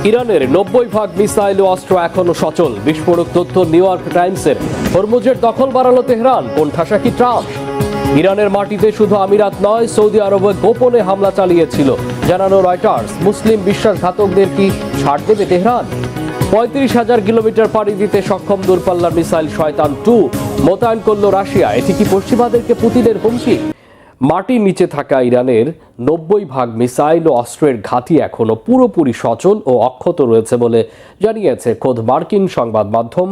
ইরানের 90% মিসাইল ও অস্ত্র এখনো সচল। বিস্ফোরক তথ্য নিউ ইয়র্ক টাইমসের। হরমুজের দখল বাড়ালো তেহরান, কোণঠাসা কি ট্রাম্প? ইরানের মাটিতে শুধু আমিরাত নয়, সৌদি আরবে গোপনে হামলা চালিয়েছিল জানানো রয়টার্স। মুসলিম বিশ্বাসঘাতকদের কি ছাড় দেবে তেহরান? 35,000 কিলোমিটার পাড়ি দিতে সক্ষম দূরপাল্লার মিসাইল শয়তান 2 মোতায়েন করল রাশিয়া। এটি কি পশ্চিমাদেরকে পুতিনের হুমকি? মাটির নিচে থাকা ইরানের 90% মিসাইল ও অস্ত্রের ঘাঁটি এখনো পুরোপুরি সচল ও অক্ষত রয়েছে বলে জানিয়েছে খোদ মার্কিন সংবাদ মাধ্যম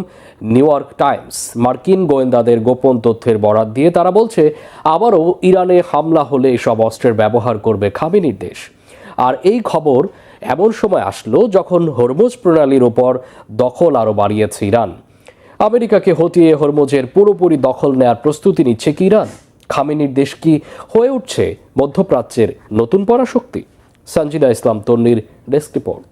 নিউ ইয়র্ক টাইমস। মার্কিন গোয়েন্দাদের গোপন তথ্যের বরাত দিয়ে তারা বলছে, আবারও ইরানে হামলা হলে এসব অস্ত্রের ব্যবহার করবে খামেনির দেশ। আর এই খবর এমন সময় আসলো যখন হরমুজ প্রণালীর ওপর দখল আরও বাড়িয়েছে ইরান। আমেরিকাকে হটিয়ে হরমুজের পুরোপুরি দখল নেয়ার প্রস্তুতি নিচ্ছে কি ইরান? খামেনির দেশ কি হয়ে উঠছে মধ্যপ্রাচ্যের নতুন পরাশক্তি? সঞ্জিদা ইসলাম তন্নির ডেস্ক রিপোর্ট।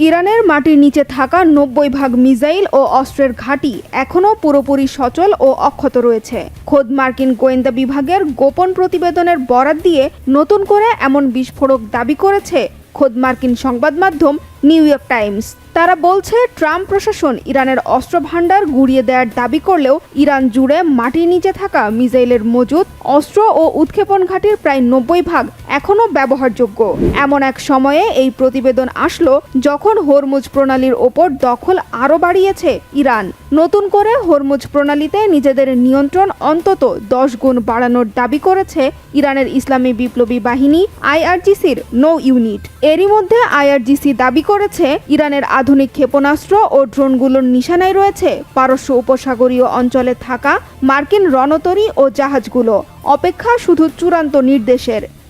ইরানের মাটির নিচে থাকা 90% মিসাইল ও অস্ত্রের ঘাঁটি এখনও পুরোপুরি সচল ও অক্ষত রয়েছে। খোদ মার্কিন গোয়েন্দা বিভাগের গোপন প্রতিবেদনের বরাত দিয়ে নতুন করে এমন বিস্ফোরক দাবি করেছে খোদ মার্কিন সংবাদ মাধ্যম নিউ ইয়র্ক টাইমস। তারা বলছে, ট্রাম্প প্রশাসন ইরানের অস্ত্র ভান্ডার গুড়িয়ে দেওয়ার দাবি করলেও ইরান জুড়ে মাটির নিচে থাকা মিসাইলের মজুদ, অস্ত্র ও উৎক্ষেপণ ঘাঁটির প্রায় 90% এখনও ব্যবহারযোগ্য। এমন এক সময়ে এই প্রতিবেদন আসলো যখন হরমুজ প্রণালীর ওপর দখল আরও বাড়িয়েছে ইরান। নতুন করে হরমুজ প্রণালীতে নিজেদের নিয়ন্ত্রণ অন্তত 10 গুণ বাড়ানোর দাবি করেছে ইরানের ইসলামী বিপ্লবী বাহিনী IRGCর নৌ ইউনিট। এরই মধ্যে IRGC দাবি করেছে ইরানের আধুনিক ক্ষেপণাস্ত্র ও ড্রোনগুলোর নিশানায় রয়েছে পারস্য উপসাগরীয় অঞ্চলে থাকা মার্কিন রণতরী ও জাহাজগুলো। অপেক্ষা শুধু চূড়ান্ত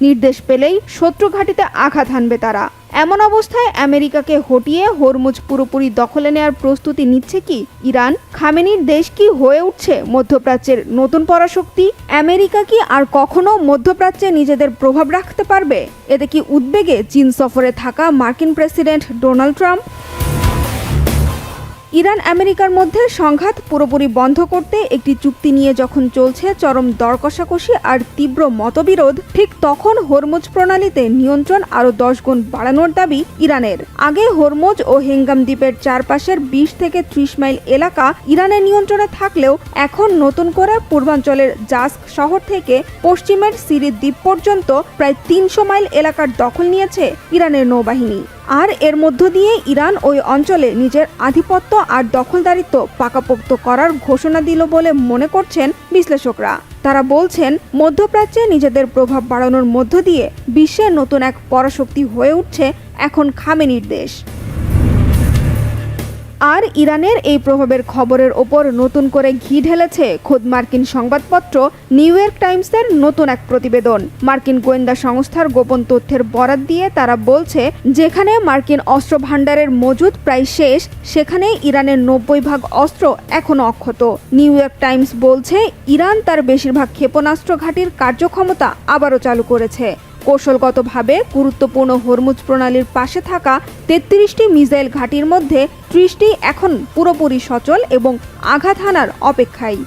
নির্দেশ পেলেই শত্রু ঘাঁটিতে আঘাত হানবে তারা। এমন অবস্থায় আমেরিকাকে হটিয়ে হরমুজ পুরোপুরি দখলে নেওয়ার প্রস্তুতি নিচ্ছে কি ইরান? খামেনির দেশ কি হয়ে উঠছে মধ্যপ্রাচ্যের নতুন পরাশক্তি? আমেরিকা কি আর কখনো মধ্যপ্রাচ্যে নিজেদের প্রভাব রাখতে পারবে? এতে কি উদ্বেগে চীন সফরে থাকা মার্কিন প্রেসিডেন্ট ডোনাল্ড ট্রাম্প? ইরান আমেরিকার মধ্যে সংঘাত পুরোপুরি বন্ধ করতে একটি চুক্তি নিয়ে যখন চলছে চরম দর কষাকষি আর তীব্র মতবিরোধ, ঠিক তখন হরমুজ প্রণালীতে নিয়ন্ত্রণ আরও 10 গুণ বাড়ানোর দাবি ইরানের। আগে হরমুজ ও হেঙ্গাম দ্বীপের চারপাশের 20 থেকে 30 মাইল এলাকা ইরানের নিয়ন্ত্রণে থাকলেও এখন নতুন করে পূর্বাঞ্চলের জাস্ক শহর থেকে পশ্চিমের সিরিজ দ্বীপ পর্যন্ত প্রায় 300 মাইল এলাকার দখল নিয়েছে ইরানের নৌবাহিনী। আর এর মধ্য দিয়ে ইরান ওই অঞ্চলে নিজের আধিপত্য আর দখলদারিত্ব পাকাপোক্ত করার ঘোষণা দিল বলে মনে করছেন বিশ্লেষকরা। তারা বলছেন, মধ্যপ্রাচ্যে নিজেদের প্রভাব বাড়ানোর মধ্য দিয়ে বিশ্বের নতুন এক পরাশক্তি হয়ে উঠছে এখন খামেনির দেশ। আর ইরানের এই প্রভাবের খবরের ওপর নতুন করে ঘি ঢেলেছে খোদ মার্কিন সংবাদপত্র নিউ ইয়র্ক টাইমসের নতুন এক প্রতিবেদন। মার্কিন গোয়েন্দা সংস্থার গোপন তথ্যের বরাত দিয়ে তারা বলছে, যেখানে মার্কিন অস্ত্র ভান্ডারের মজুদ প্রায় শেষ, সেখানে ইরানের 90% অস্ত্র এখনো অক্ষত। নিউ ইয়র্ক টাইমস বলছে, ইরান তার বেশিরভাগ ক্ষেপণাস্ত্র ঘাঁটির কার্যক্ষমতা আবারও চালু করেছে। কৌশলগতভাবে গুরুত্বপূর্ণ হরমুজ প্রণালীর পাশে থাকা 33টি মিসাইল ঘাঁটির মধ্যে 30টি এখন পুরোপুরি সচল এবং আঘাত হানার অপেক্ষায়।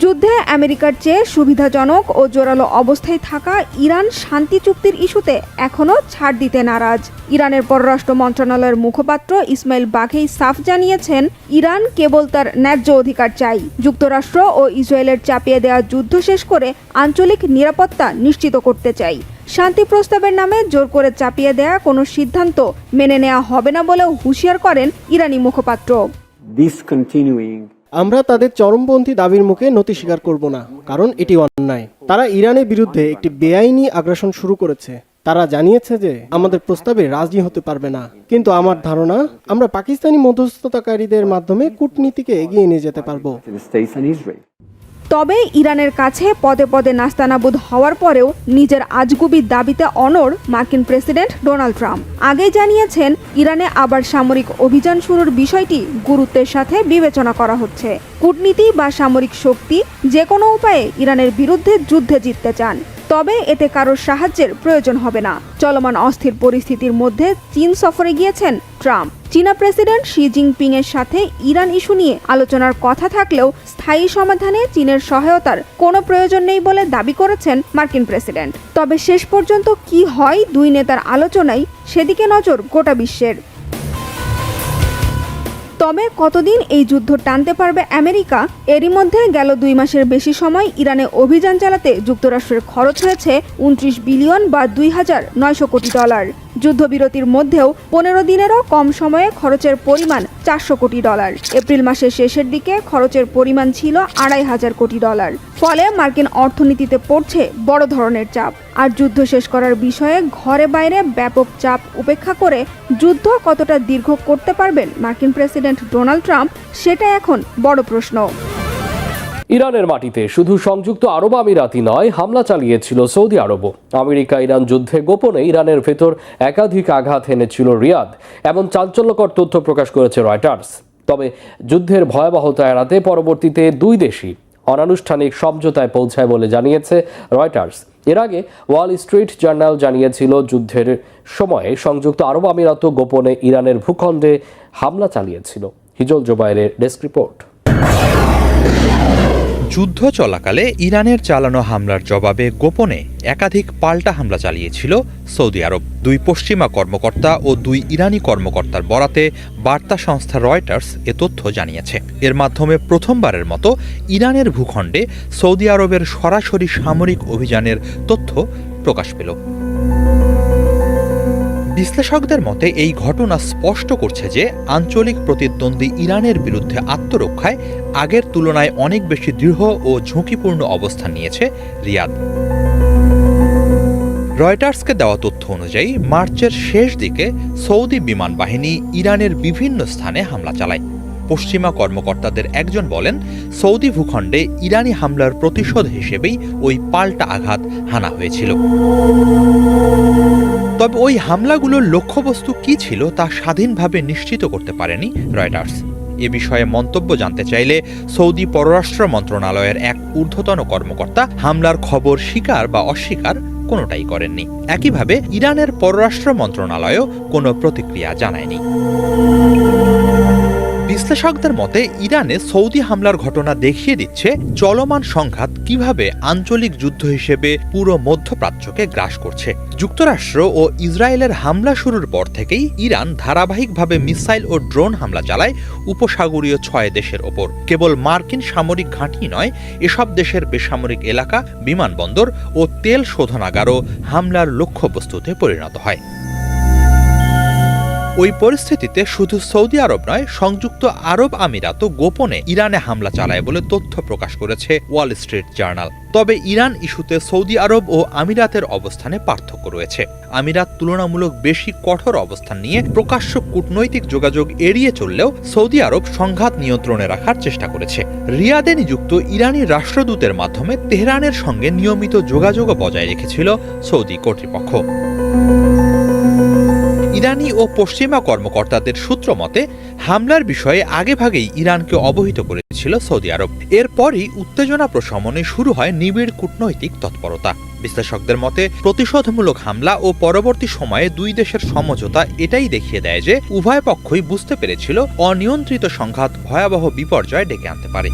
যুদ্ধে আমেরিকার চেয়ে সুবিধাজনক ও জোরালো অবস্থায় থাকা ইরান শান্তি চুক্তির ইস্যুতে এখনও ছাড় দিতে নারাজ। ইরানের পররাষ্ট্র মন্ত্রণালয়ের মুখপাত্র ইসমাইল বাঘেই সাফ জানিয়েছেন, ইরান কেবল তার ন্যায্য অধিকার চাই। যুক্তরাষ্ট্র ও ইসরায়েলের চাপিয়ে দেওয়া যুদ্ধ শেষ করে আঞ্চলিক নিরাপত্তা নিশ্চিত করতে চাই। শান্তি প্রস্তাবের নামে জোর করে চাপিয়ে দেয়া কোনো সিদ্ধান্ত মেনে নেওয়া হবে না বলেও হুঁশিয়ার করেন ইরানি মুখপাত্র। আমরা তাদের চরমপন্থী দাবির মুখে নতি স্বীকার করব না, কারণ এটি অন্যায়। তারা ইরানের বিরুদ্ধে একটি বেআইনি আগ্রাসন শুরু করেছে। তারা জানিয়েছে যে আমাদের প্রস্তাবে রাজি হতে পারবে না, কিন্তু আমার ধারণা আমরা পাকিস্তানি মধ্যস্থতাকারীদের মাধ্যমে কূটনীতিকে এগিয়ে নিয়ে যেতে পারবো। তবে ইরানের কাছে পদে পদে নাস্তানাবুদ হওয়ার পরেও নিজের আজগুবি দাবিতে অনড় মার্কিন প্রেসিডেন্ট ডোনাল্ড ট্রাম্প। আগেই জানিয়েছেন, ইরানে আবার সামরিক অভিযান শুরুর বিষয়টি গুরুত্বের সাথে বিবেচনা করা হচ্ছে। কূটনীতি বা সামরিক শক্তি যে কোনো উপায়ে ইরানের বিরুদ্ধে যুদ্ধে জিততে চান। তবে এতে কারোর সাহায্যের প্রয়োজন হবে না। চলমান অস্থির পরিস্থিতির মধ্যে চীন সফরে গিয়েছেন ট্রাম্প। চীনা প্রেসিডেন্ট শি জিনপিং এর সাথে ইরান ইস্যু নিয়ে আলোচনার কথা থাকলেও স্থায়ী সমাধানে চীনের সহায়তার কোনো প্রয়োজন নেই বলে দাবি করেছেন মার্কিন প্রেসিডেন্ট। তবে শেষ পর্যন্ত কি হয় দুই নেতার আলোচনায়, সেদিকে নজর গোটা বিশ্বের। তবে কতদিন এই যুদ্ধ টানতে পারবে আমেরিকা? এরই মধ্যে গেল 2 মাসের বেশি সময় ইরানে অভিযান চালাতে যুক্তরাষ্ট্রের খরচ হয়েছে 29 বিলিয়ন বা $2,900 কোটি। যুদ্ধবিরতির মধ্যেও 15 দিনেরও কম সময়ে খরচের পরিমাণ $400 কোটি। এপ্রিল মাসের শেষের দিকে খরচের পরিমাণ ছিল $2,500 কোটি। ফলে মার্কিন অর্থনীতিতে পড়ছে বড় ধরনের চাপ। আর যুদ্ধ শেষ করার বিষয়ে ঘরে বাইরে ব্যাপক চাপ উপেক্ষা করে যুদ্ধ কতটা দীর্ঘ করতে পারবেন মার্কিন প্রেসিডেন্ট ডোনাল্ড ট্রাম্প, সেটা এখন বড় প্রশ্ন। ইরানের মাটিতে শুধু সংযুক্ত আরব আমিরাতই নয়, হামলা চালিয়েছিল সৌদি আরবও। আমেরিকা ইরান যুদ্ধে গোপনে ইরানের ভেতর একাধিক আঘাত এনেছিল রিয়াদ, এমন চাঞ্চল্যকর তথ্য প্রকাশ করেছে রয়টার্স। তবে যুদ্ধের ভয়াবহতা এড়াতে পরবর্তীতে দুই দেশই অনানুষ্ঠানিক সমঝোতায় পৌঁছায় বলে জানিয়েছে রয়টার্স। এর আগে ওয়াল স্ট্রিট জার্নাল জানিয়েছিল যুদ্ধের সময়ে সংযুক্ত আরব আমিরাতও গোপনে ইরানের ভূখণ্ডে হামলা চালিয়েছিল। হিজল জোবায়েরের ডেস্ক রিপোর্ট। যুদ্ধ চলাকালে ইরানের চালানো হামলার জবাবে গোপনে একাধিক পাল্টা হামলা চালিয়েছিল সৌদি আরব। 2 পশ্চিমা কর্মকর্তা ও 2 ইরানি কর্মকর্তার বরাতে বার্তা সংস্থা রয়টার্স এ তথ্য জানিয়েছে। এর মাধ্যমে প্রথমবারের মতো ইরানের ভূখণ্ডে সৌদি আরবের সরাসরি সামরিক অভিযানের তথ্য প্রকাশ পেল। বিশ্লেষকদের মতে এই ঘটনা স্পষ্ট করছে যে আঞ্চলিক প্রতিদ্বন্দ্বী ইরানের বিরুদ্ধে আত্মরক্ষায় আগের তুলনায় অনেক বেশি দৃঢ় ও ঝুঁকিপূর্ণ অবস্থান নিয়েছে রিয়াদ। রয়টার্সকে দেওয়া তথ্য অনুযায়ী মার্চের শেষ দিকে সৌদি বিমান বাহিনী ইরানের বিভিন্ন স্থানে হামলা চালায়। পশ্চিমা কর্মকর্তাদের একজন বলেন, সৌদি ভূখণ্ডে ইরানি হামলার প্রতিশোধ হিসেবেই ওই পাল্টা আঘাত হানা হয়েছিল। তবে ওই হামলাগুলোর লক্ষ্যবস্তু কী ছিল তা স্বাধীনভাবে নিশ্চিত করতে পারেনি রয়টার্স। এ বিষয়ে মন্তব্য জানতে চাইলে সৌদি পররাষ্ট্র মন্ত্রণালয়ের এক ঊর্ধ্বতন কর্মকর্তা হামলার খবর স্বীকার বা অস্বীকার কোনোটাই করেননি। একইভাবে ইরানের পররাষ্ট্র মন্ত্রণালয়ও কোনো প্রতিক্রিয়া জানায়নি। বিশ্লেষকদের মতে ইরানে সৌদি হামলার ঘটনা দেখিয়ে দিচ্ছে চলমান সংঘাত কিভাবে আঞ্চলিক যুদ্ধ হিসেবে পুরো মধ্যপ্রাচ্যকে গ্রাস করছে। যুক্তরাষ্ট্র ও ইসরায়েলের হামলা শুরুর পর থেকেই ইরান ধারাবাহিকভাবে মিসাইল ও ড্রোন হামলা চালায় উপসাগরীয় 6 দেশের ওপর। কেবল মার্কিন সামরিক ঘাঁটি নয়, এসব দেশের বেসামরিক এলাকা, বিমানবন্দর ও তেল শোধনাগারও হামলার লক্ষ্যবস্তুতে পরিণত হয়। ওই পরিস্থিতিতে শুধু সৌদি আরব নয়, সংযুক্ত আরব আমিরাতও গোপনে ইরানে হামলা চালায় বলে তথ্য প্রকাশ করেছে ওয়াল স্ট্রিট জার্নাল। তবে ইরান ইস্যুতে সৌদি আরব ও আমিরাতের অবস্থানে পার্থক্য রয়েছে। আমিরাত তুলনামূলক বেশি কঠোর অবস্থান নিয়ে প্রকাশ্য কূটনৈতিক যোগাযোগ এড়িয়ে চললেও সৌদি আরব সংঘাত নিয়ন্ত্রণে রাখার চেষ্টা করেছে। রিয়াদে নিযুক্ত ইরানি রাষ্ট্রদূতের মাধ্যমে তেহরানের সঙ্গে নিয়মিত যোগাযোগও বজায় রেখেছিল সৌদি কর্তৃপক্ষ। ইরানি ও পশ্চিমা কর্মকর্তাদের সূত্র মতে হামলার বিষয়ে আগেভাগেই ইরানকে অবহিত করেছিল সৌদি আরব। এরপরই উত্তেজনা প্রশমনে শুরু হয় নিবিড় কূটনৈতিক তৎপরতা। বিশ্লেষকদের মতে প্রতিশোধমূলক হামলা ও পরবর্তী সময়ে দুই দেশের সমঝোতা এটাই দেখিয়ে দেয় যে উভয় পক্ষই বুঝতে পেরেছিল অনিয়ন্ত্রিত সংঘাত ভয়াবহ বিপর্যয় ডেকে আনতে পারে।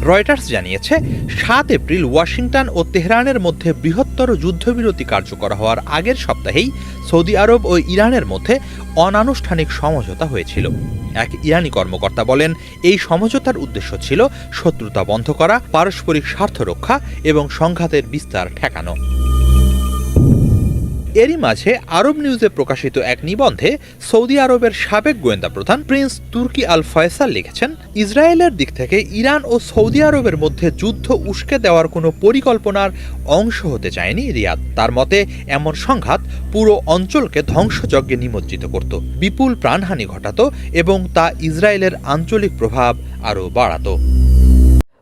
রয়টার্স জানিয়েছে 7 এপ্রিল ওয়াশিংটন ও তেহরানের মধ্যে বৃহত্তর যুদ্ধবিরতি কার্যকর হওয়ার আগের সপ্তাহেই সৌদি আরব ও ইরানের মধ্যে অনানুষ্ঠানিক সমঝোতা হয়েছিল। এক ইরানি কর্মকর্তা বলেন, এই সমঝোতার উদ্দেশ্য ছিল শত্রুতা বন্ধ করা, পারস্পরিক স্বার্থ রক্ষা এবং সংঘাতের বিস্তার ঠেকানো। এরই মাঝে আরব নিউজে প্রকাশিত এক নিবন্ধে সৌদি আরবের সাবেক গোয়েন্দা প্রধান প্রিন্স তুর্কি আল ফয়সাল লিখেছেন, ইসরায়েলের দিক থেকে ইরান ও সৌদি আরবের মধ্যে যুদ্ধ উস্কে দেওয়ার কোনো পরিকল্পনার অংশ হতে চায়নি রিয়াদ। তার মতে এমন সংঘাত পুরো অঞ্চলকে ধ্বংসযজ্ঞে নিমজ্জিত করত, বিপুল প্রাণহানি ঘটাত এবং তা ইসরায়েলের আঞ্চলিক প্রভাব আরও বাড়াত।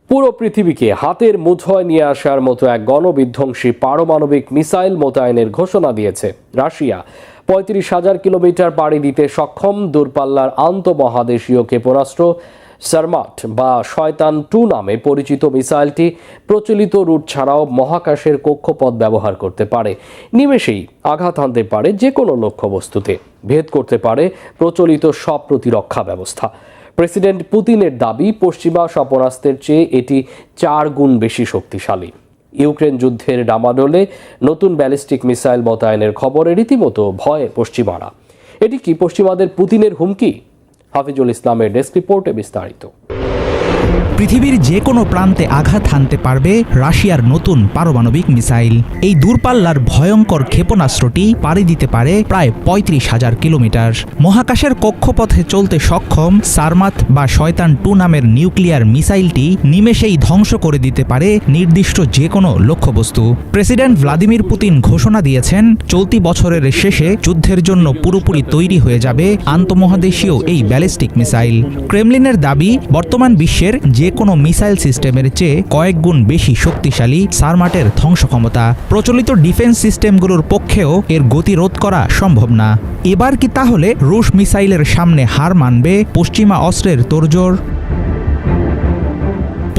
পুরো পৃথিবীকে হাতের মুঠোয় নিয়ে আসার মতো এক গণবিধ্বংসী পারমাণবিক মিসাইল মোতায়েনের ঘোষণা দিয়েছে রাশিয়া। 35,000 কিলোমিটার পাড়ি দিতে সক্ষম দূরপাল্লার আন্তঃমহাদেশীয় ক্ষেপণাস্ত্র সারমাট বা শয়তান 2 নামে পরিচিত মিসাইলটি প্রচলিত রুট ছাড়াও মহাকাশের কক্ষপথ ব্যবহার করতে পারে। নিমেষেই আঘাত হানতে পারে যে কোনো লক্ষ্যবস্তুতে, ভেদ করতে পারে প্রচলিত সব প্রতিরক্ষা ব্যবস্থা। প্রেসিডেন্ট পুতিনের দাবি, পশ্চিমা ক্ষেপণাস্ত্রের চেয়ে এটি 4 গুণ বেশি শক্তিশালী। ইউক্রেন যুদ্ধের ডামাডোলে নতুন ব্যালিস্টিক মিসাইল মোতায়েনের খবরে রীতিমতো ভয়ে পশ্চিমারা। এটি কি পশ্চিমাদের পুতিনের হুমকি? হাফিজুল ইসলামের ডেস্ক রিপোর্টে বিস্তারিত। পৃথিবীর যে কোনো প্রান্তে আঘাত হানতে পারবে রাশিয়ার নতুন পারমাণবিক মিসাইল। এই দূরপাল্লার ভয়ঙ্কর ক্ষেপণাস্ত্রটি পাড়ি দিতে পারে প্রায় 35,000 কিলোমিটার। মহাকাশের কক্ষপথে চলতে সক্ষম সারমাত বা শয়তান 2 নামের নিউক্লিয়ার মিসাইলটি নিমেষেই ধ্বংস করে দিতে পারে নির্দিষ্ট যে কোনো লক্ষ্যবস্তু। প্রেসিডেন্ট ভ্লাদিমির পুতিন ঘোষণা দিয়েছেন, চলতি বছরের শেষে যুদ্ধের জন্য পুরোপুরি তৈরি হয়ে যাবে আন্তঃমহাদেশীয় এই ব্যালিস্টিক মিসাইল। ক্রেমলিনের দাবি, বর্তমান বিশ্বের যে কোনো মিসাইল সিস্টেমের চেয়ে কয়েক গুণ বেশি শক্তিশালী সারমাটের ধ্বংস ক্ষমতা। প্রচলিত ডিফেন্স সিস্টেমগুলোর পক্ষেও এর গতি রোধ করা সম্ভব না। এবার কি তাহলে রুশ মিসাইলের সামনে হার মানবে পশ্চিমা অস্ত্রের তোড়জোড়?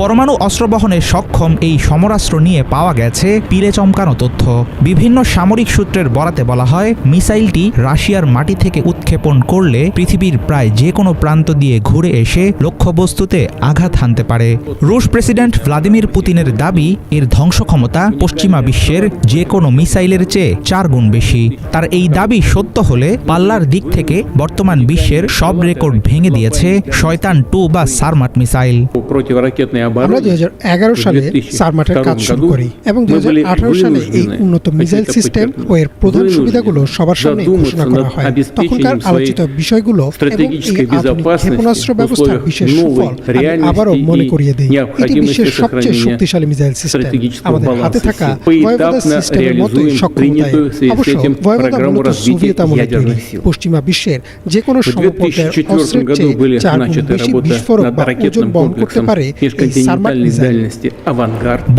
পরমাণু অস্ত্র বহনে সক্ষম এই সমরাস্ত্র নিয়ে পাওয়া গেছে পিলে চমকানো তথ্য। বিভিন্ন সামরিক সূত্রের বরাতে বলা হয়, মিসাইলটি রাশিয়ার মাটি থেকে উৎক্ষেপণ করলে পৃথিবীর প্রায় যে কোনো প্রান্ত দিয়ে ঘুরে এসে লক্ষ্যবস্তুতে আঘাত হানতে পারে। রুশ প্রেসিডেন্ট ভ্লাদিমির পুতিনের দাবি, এর ধ্বংস ক্ষমতা পশ্চিমা বিশ্বের যে কোনো মিসাইলের চেয়ে 4 গুণ বেশি। তার এই দাবি সত্য হলে পাল্লার দিক থেকে বর্তমান বিশ্বের সব রেকর্ড ভেঙে দিয়েছে শয়তান 2 বা সারমাট মিসাইল। আমরা 2011 সালে সারমাটের কাজ শুরু করি এবং 2018 সালে এই উন্নত মিসাইল সিস্টেম ও এর প্রধান সুবিধাগুলো সবার সামনে ঘোষণা করা হয়। তখনকার আলোচিত বিষয়গুলো এবং এই আধুনিক ক্ষেপণাস্ত্র ব্যবস্থার বিশেষ সুফল আমি আবারও মনে করিয়ে দিই। এটি বিশ্বের সবচেয়ে শক্তিশালী মিসাইল সিস্টেম। আমাদের হাতে থাকা ভয়েভোদা সিস্টেমের মতোই সক্ষমতায়, অবশ্য ভয়েভোদা মূলত সোভিয়েত আমলে তৈরি। পশ্চিমা বিশ্বের যে কোনো সমপর্যায়ের অস্ত্রের চেয়ে 4 গুণ বেশি বিস্ফোরক বা ওজন বহন করতে পারে এই সারমাট মিসাইল।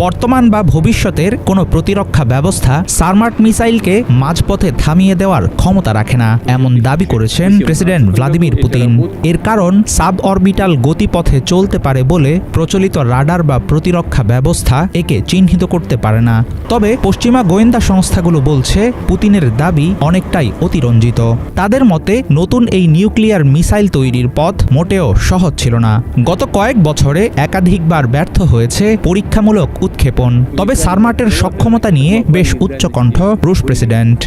বর্তমান বা ভবিষ্যতের কোনো প্রতিরক্ষা ব্যবস্থা সারমাট মিসাইলকে মাঝপথে থামিয়ে দেওয়ার ক্ষমতা রাখে না, এমন দাবি করেছেন প্রেসিডেন্ট ভ্লাদিমির পুতিন। এর কারণ, সাব অরবিটাল গতিপথে চলতে পারে বলে প্রচলিত রাডার বা প্রতিরক্ষা ব্যবস্থা একে চিহ্নিত করতে পারে না। তবে পশ্চিমা গোয়েন্দা সংস্থাগুলো বলছে, পুতিনের দাবি অনেকটাই অতিরঞ্জিত। তাদের মতে, নতুন এই নিউক্লিয়ার মিসাইল তৈরির পথ মোটেও সহজ ছিল না। গত কয়েক বছরে একাধিকবার ব্যর্থ হয়েছে পরীক্ষামূলক উৎক্ষেপণ। তবে সারমাটের সক্ষমতা নিয়ে বেশ উচ্চকণ্ঠ রুশ প্রেসিডেন্ট।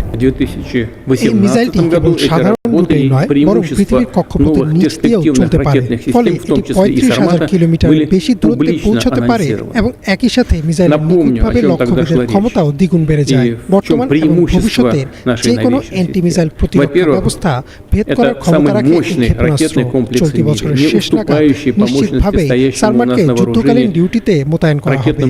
এই মিসাইলটি কেবল সাধারণ রুটেই নয়, বরং পৃথিবীর কক্ষপথের নিচ দিয়েও চলতে পারে। ফলে এটি 35,000 কিলোমিটার বেশি দূরত্বে পৌঁছাতে পারে এবং একই সাথে মিসাইলের নিখুঁতভাবে লক্ষ্যভেদের ক্ষমতাও দ্বিগুণ বেড়ে যায়। বর্তমান এবং ভবিষ্যতের যে কোনো অ্যান্টি মিসাইল প্রতিরক্ষা ব্যবস্থা ভেদ করার ক্ষমতা রাখে এই ক্ষেপণাস্ত্র। চলতি বছরের শেষ নাগাদ নিশ্চিতভাবে সারমাটকে যুদ্ধকালীন ডিউটিতে মোতায়েন করা হবে।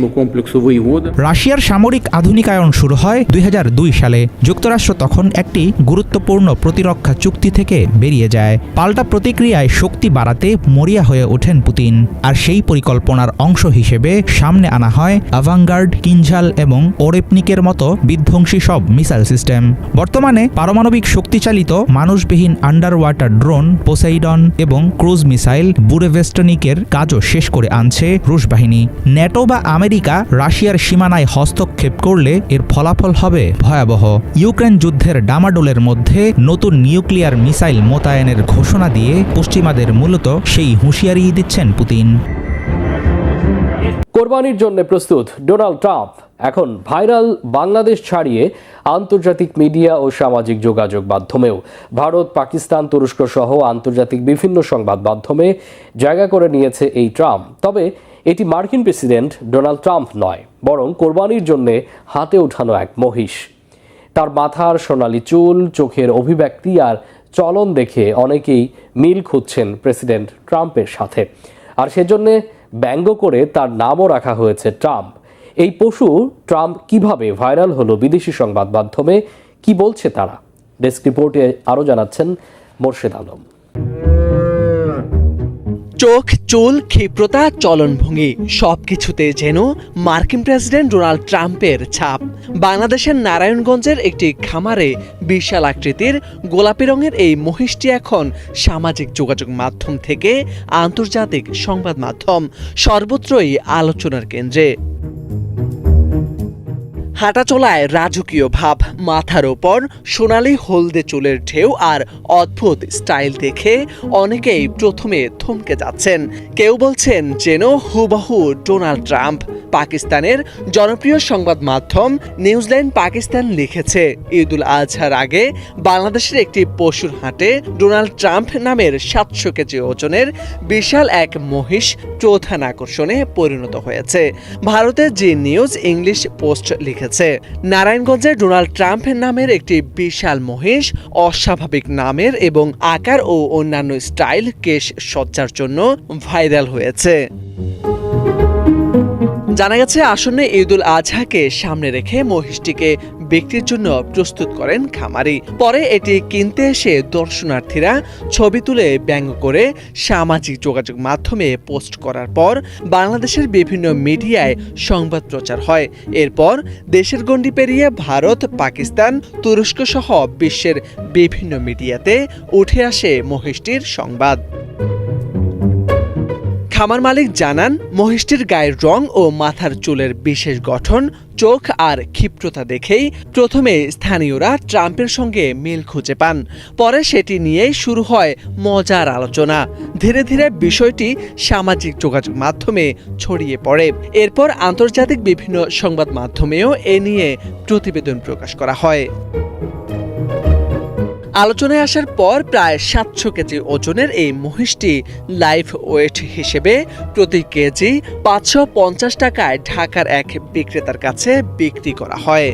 রাশিয়ার সামরিক আধুনিকায়ন শুরু হয় 2002 সালে। যুক্তরাষ্ট্র তখন একটি গুরুত্বপূর্ণ প্রতিরক্ষা চুক্তি থেকে বেরিয়ে যায়। পাল্টা প্রতিক্রিয়ায় শক্তি বাড়াতে মরিয়া হয়ে ওঠেন পুতিন। আর সেই পরিকল্পনার অংশ হিসেবে সামনে আনা হয় আভাঙ্গার্ড, কিনঝাল এবং ওরেপনিকের মতো বিধ্বংসী সব মিসাইল সিস্টেম। বর্তমানে পারমাণবিক শক্তিচালিত মানুষবিহীন আন্ডার ওয়াটার ড্রোন পোসাইডন এবং ক্রুজ মিসাইল বুরেভেস্টনিকের কাজও শেষ করে আনছে রুশ বাহিনী। ন্যাটো বা আমেরিকা রাশিয়ার সীমানায় হস্তক্ষেপ করলে এর ফলাফল হবে ভয়াবহ। ইউক্রেন যুদ্ধের ডামাডোলের মধ্যে নতুন নিউক্লিয়ার মিসাইল মোতায়েনের ঘোষণা দিয়ে পশ্চিমাদের মূলত সেই হুঁশিয়ারি দিচ্ছেন পুতিন। কোরবানির জন্য প্রস্তুত ডোনাল্ড ট্রাম্প এখন ভাইরাল বাংলাদেশ ছাড়িয়ে আন্তর্জাতিক মিডিয়া ও সামাজিক যোগাযোগ মাধ্যমেও। ভারত, পাকিস্তান, তুরস্ক সহ আন্তর্জাতিক বিভিন্ন সংবাদ মাধ্যমে জায়গা করে নিয়েছে এই ট্রাম্প। তবে এটি মার্কিন প্রেসিডেন্ট ডোনাল্ড ট্রাম্প নয়, বরং কোরবানির জন্য হাতে ওঠানো এক মহিষ। তার মাথার সোনালি চুল, চোখের অভিব্যক্তি আর চলন দেখে অনেকেই মিল খুঁজছেন প্রেসিডেন্ট ট্রাম্পের সাথে। আর সেজন্য ব্যঙ্গ করে তার নামও রাখা হয়েছে ট্রাম্প। এই পশু ট্রাম্প কিভাবে ভাইরাল হলো বিদেশি সংবাদ মাধ্যমে, কি বলছে তারা? ডেস্ক রিপোর্টে আরও জানাচ্ছেন মোর্শেদ আলম। চোখ, চুল, ক্ষিপ্রতা, চলনভঙ্গি সবকিছুতে যেন মার্কিন প্রেসিডেন্ট ডোনাল্ড ট্রাম্পের ছাপ। বাংলাদেশের নারায়ণগঞ্জের একটি খামারে বিশাল আকৃতির গোলাপি রঙের এই মহিষটি এখন সামাজিক যোগাযোগ মাধ্যম থেকে আন্তর্জাতিক সংবাদ মাধ্যম সর্বত্রই আলোচনার কেন্দ্রে। হাঁটাচলায় রাজকীয় ভাব, মাথার ওপর সোনালি হলদে চুলের ঢেউ আর অদ্ভুত স্টাইল দেখে অনেকেই প্রথমে থমকে যাচ্ছেন। কেউ বলছেন যেন হুবহু ডোনাল্ড ট্রাম্প। পাকিস্তানের জনপ্রিয় সংবাদ মাধ্যম নিউজল্যান্ড পাকিস্তান লিখেছে, ঈদুল আজহার আগে বাংলাদেশের একটি পশুর হাটে ডোনাল্ড ট্রাম্প নামের 700 কেজি ওজনের বিশাল এক মহিষ প্রধান আকর্ষণে পরিণত হয়েছে। ভারতের জি নিউজ ইংলিশ পোস্ট লিখেছে, নারায়ণগঞ্জে ডোনাল্ড ট্রাম্প নামের একটি বিশাল মহিষ অস্বাভাবিক নামের এবং আকার ও অন্যান্য স্টাইল কেশ সজ্জার জন্য ভাইরাল হয়েছে। জানা গেছে, আসন্ন ঈদুল আজহাকে সামনে রেখে মহিষটিকে বিক্রির জন্য প্রস্তুত করেন খামারি। পরে এটি কিনতে এসে দর্শনার্থীরা ছবি তুলে ব্যঙ্গ করে সামাজিক যোগাযোগ মাধ্যমে পোস্ট করার পর বাংলাদেশের বিভিন্ন মিডিয়ায় সংবাদ প্রচার হয়। এরপর দেশের গণ্ডি পেরিয়ে ভারত, পাকিস্তান, তুরস্ক সহ বিশ্বের বিভিন্ন মিডিয়াতে উঠে আসে মহিষটির সংবাদ। খামার মালিক জানান, মহিষটির গায়ের রং ও মাথার চুলের বিশেষ গঠন, চোখ আর ক্ষিপ্রতা দেখেই প্রথমে স্থানীয়রা ট্রাম্পের সঙ্গে মিল খুঁজে পান। পরে সেটি নিয়েই শুরু হয় মজার আলোচনা। ধীরে ধীরে বিষয়টি সামাজিক যোগাযোগ মাধ্যমে ছড়িয়ে পড়ে। এরপর আন্তর্জাতিক বিভিন্ন সংবাদ মাধ্যমেও এ নিয়ে প্রতিবেদন প্রকাশ করা হয়। আলোচনায় আসার পর প্রায় 700 কেজি ওজনের এই মহিষটি লাইভ ওয়েট হিসেবে প্রতি কেজি 550 টাকায় ঢাকার এক বিক্রেতার কাছে বিক্রি করা হয়।